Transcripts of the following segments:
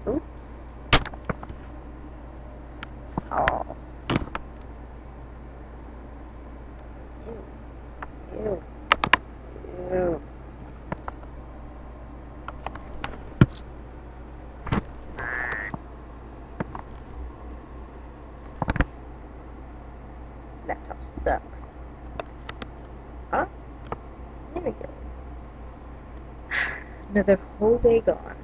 Oops. Oh. Ew. Ew. Ew. Laptop sucks. Huh? There we go. Another whole day gone.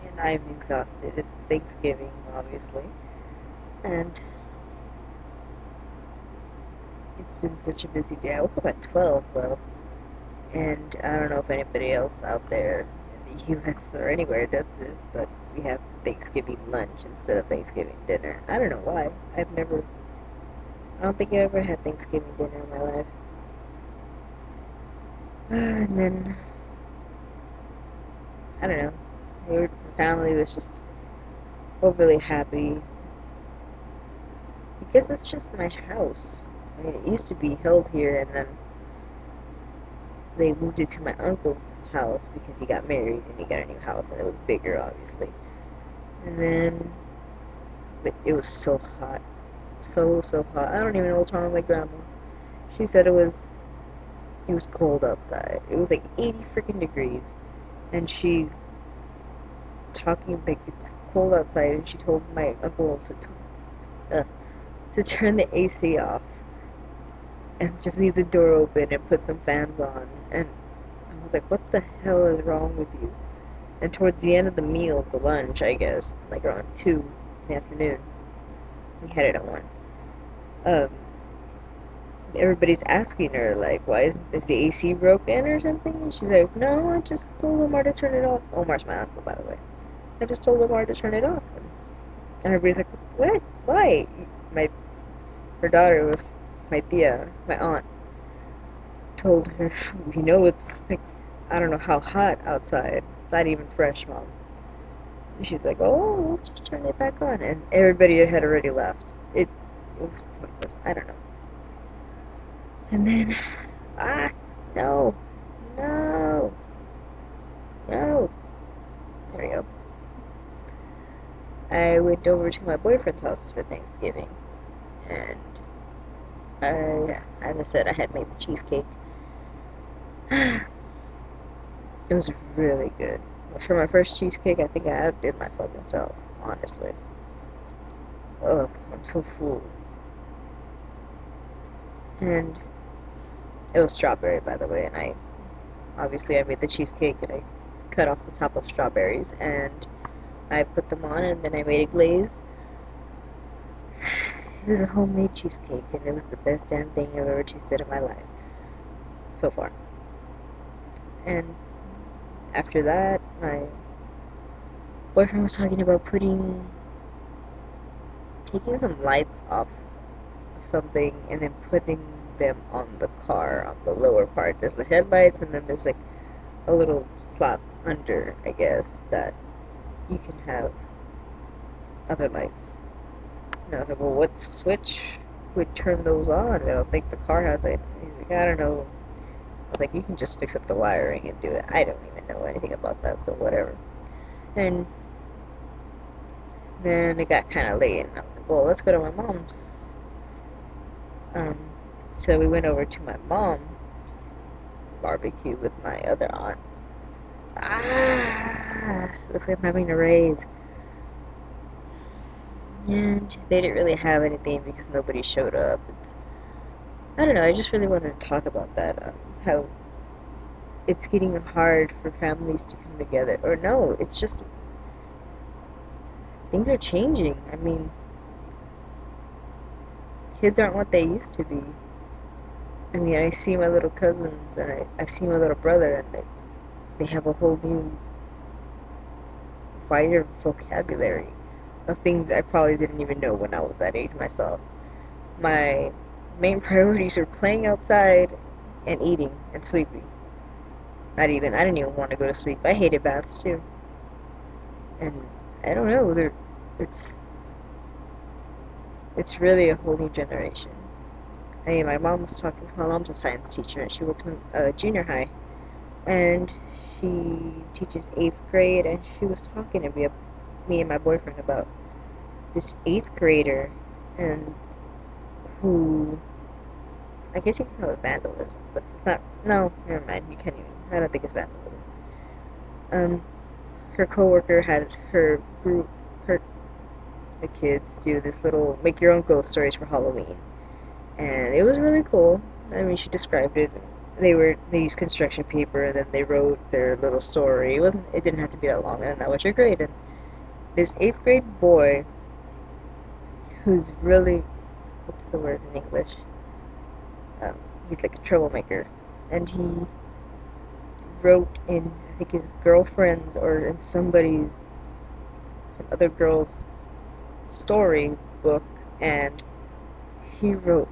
And I'm exhausted. It's Thanksgiving, obviously. And it's been such a busy day. I woke up at 12, though. And I don't know if anybody else out there in the US or anywhere does this, but we have Thanksgiving lunch instead of Thanksgiving dinner. I don't know why. I don't think I ever had Thanksgiving dinner in my life. And then, I don't know. My family was just overly happy. I guess it's just my house. I mean, it used to be held here, and then they moved it to my uncle's house because he got married and he got a new house, and it was bigger, obviously. And then, but it was so hot, so hot. I don't even know what's wrong with my grandma. She said it was cold outside. It was like 80 freaking degrees, and she's talking like it's cold outside, and she told my uncle to turn the AC off and just leave the door open and put some fans on. And I was like, what the hell is wrong with you? And towards the end of the meal, the lunch, I guess, like around 2 in the afternoon, we had it at 1. Um, everybody's asking her, like, why is the AC broken or something? And she's like, no, I just told Omar to turn it off. Omar's my uncle, by the way. I just told Omar to turn it off. And everybody's like, what? Why? My Her daughter was my tia, my aunt, told her, it's like, I don't know how hot outside. It's not even fresh, Mom. And she's like, oh, we'll just turn it back on. And everybody had already left. It was pointless. I don't know. And then, ah, no, no, no. There we go. I went over to my boyfriend's house for Thanksgiving. And as I said, I had made the cheesecake. It was really good. For my first cheesecake, I think I outdid my fucking self, honestly. Ugh, I'm so full. And it was strawberry, by the way, and I made the cheesecake and I cut off the top of strawberries and I put them on and then I made a glaze. It was a homemade cheesecake and it was the best damn thing I've ever tasted in my life. So far. And after that, my boyfriend was talking about taking some lights off something and then putting them on the car on the lower part. There's the headlights and then there's like a little slot under, I guess, that you can have other lights. And I was like, well, what switch would turn those on? I don't think the car has it. He's like, I don't know. I was like, you can just fix up the wiring and do it. I don't even know anything about that, so whatever. And then it got kind of late, and I was like, well, let's go to my mom's. Um, so we went over to my mom's barbecue with my other aunt. Looks like I'm having a rave. And they didn't really have anything because nobody showed up. I don't know, I just really wanted to talk about that. How it's getting hard for families to come together. Or no, it's just things are changing. I mean, kids aren't what they used to be. I mean, I see my little cousins and I see my little brother, and they have a whole new, wider vocabulary of things I probably didn't even know when I was that age myself. My main priorities are playing outside and eating and sleeping. I didn't even want to go to sleep. I hated baths too. And I don't know, it's, it's really a whole new generation. I mean, my mom's a science teacher and she works in junior high. And she teaches 8th grade and she was talking to me. me and my boyfriend about this 8th grader, and who, I guess you can call it vandalism, but it's not. No, never mind. You can't even. I don't think it's vandalism. Um, her coworker had her group, the kids do this little make your own ghost stories for Halloween, and it was really cool. I mean, she described it. They used construction paper, and then they wrote their little story. It didn't have to be that long, and that was your grade. And this 8th grade boy, who's really, what's the word in English? He's like a troublemaker, and he wrote in, I think, his girlfriend's or in some other girl's storybook, and he wrote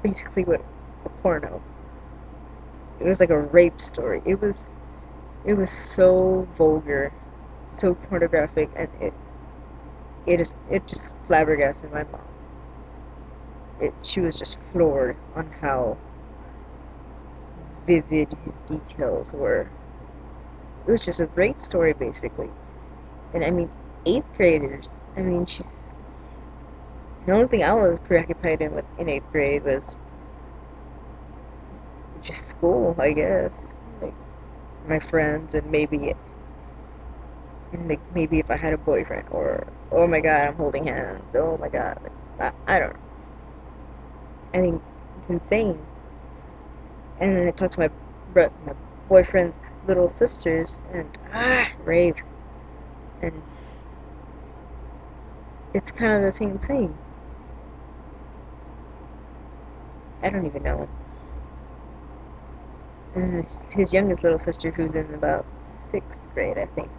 basically what a porno. It was like a rape story. It was so vulgar, so pornographic, and it just flabbergasted my mom. She was just floored on how vivid his details were. It was just a rape story, basically. And I mean, 8th graders. I mean, the only thing I was preoccupied in 8th grade was just school, I guess. Like my friends, and maybe if I had a boyfriend, or oh my god, I'm holding hands. Oh my god, like, I don't know. I think it's insane. And then I talked to my boyfriend's little sisters, and rave, and it's kind of the same thing. I don't even know. And his youngest little sister, who's in about 6th grade, I think,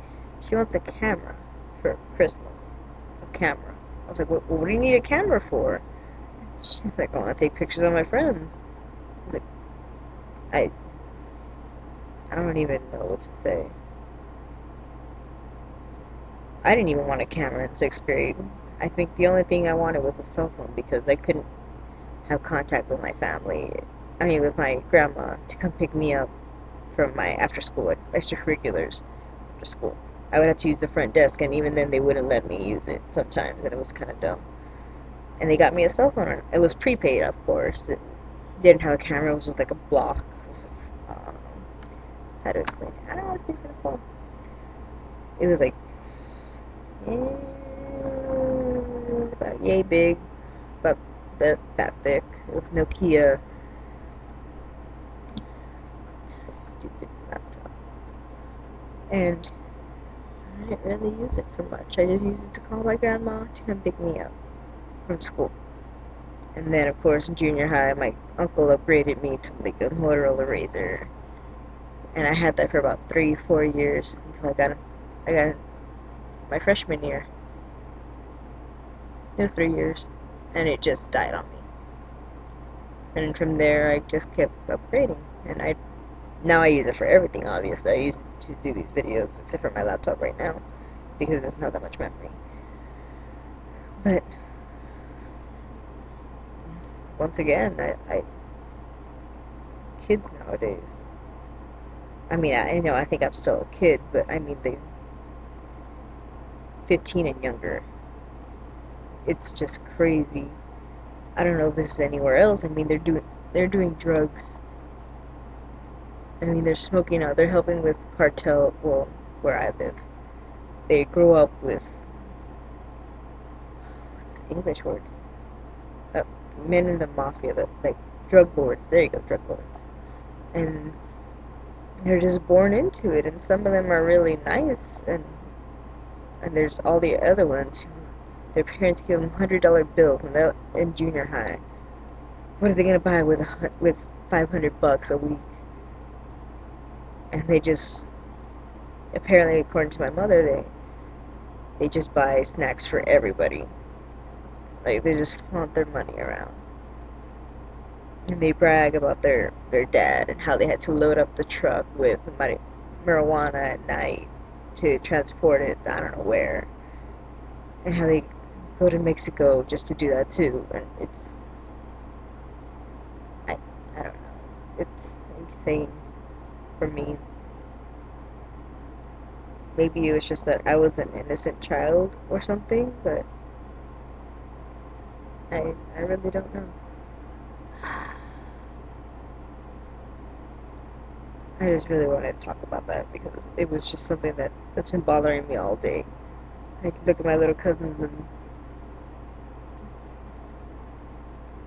she wants a camera for Christmas. A camera. I was like, what do you need a camera for? She's like, I want to take pictures of my friends. I was like, I I don't even know what to say. I didn't even want a camera in 6th grade. I think the only thing I wanted was a cell phone because I couldn't have contact with my family. I mean, with my grandma to come pick me up from my after school extracurriculars after school. I would have to use the front desk, and even then they wouldn't let me use it sometimes, and it was kind of dumb. And they got me a cell phone. It was prepaid, of course. It didn't have a camera. It was with like a block. It was like, I don't know how to explain it. This thing's gonna fall. It was like about yay big, about that thick. It was Nokia. Stupid laptop. And I didn't really use it for much. I just used it to call my grandma to come pick me up from school. And then, of course, in junior high, my uncle upgraded me to like a Motorola Razr, and I had that for about 3-4 years until I got my freshman year. It was 3 years, and it just died on me. And from there, I just kept upgrading, and now I use it for everything. Obviously, I use it to do these videos, except for my laptop right now because it's not that much memory. But once again, I kids nowadays. I mean, I know I think I'm still a kid, but I mean they 15 and younger. It's just crazy. I don't know if this is anywhere else. I mean, they're doing drugs. I mean, they're smoking out. They're helping with cartel. Well, where I live, they grow up with, what's the English word? Uh, Men in the mafia, like drug lords. There you go, drug lords. And they're just born into it. And some of them are really nice, and there's all the other ones who their parents give them $100 bills, and they're in junior high. What are they gonna buy with $500 a week? And they just, apparently, according to my mother, they just buy snacks for everybody. Like they just flaunt their money around, and they brag about their dad and how they had to load up the truck with marijuana at night to transport it. I don't know where, and how they go to Mexico just to do that too. And I don't know. It's insane for me. Maybe it was just that I was an innocent child or something, but I really don't know. I just really wanted to talk about that because it was just something that's been bothering me all day. I look at my little cousins and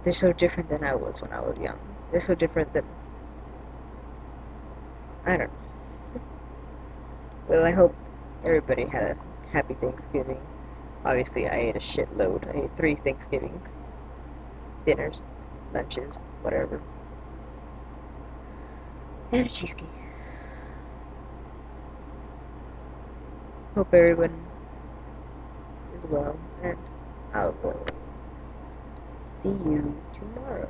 they're so different than I was when I was young. They're so different than I don't know. Well, I hope everybody had a happy Thanksgiving. Obviously, I ate a shitload. I ate 3 Thanksgivings, dinners, lunches, whatever, and a cheesecake. Hope everyone is well, and I will see you tomorrow.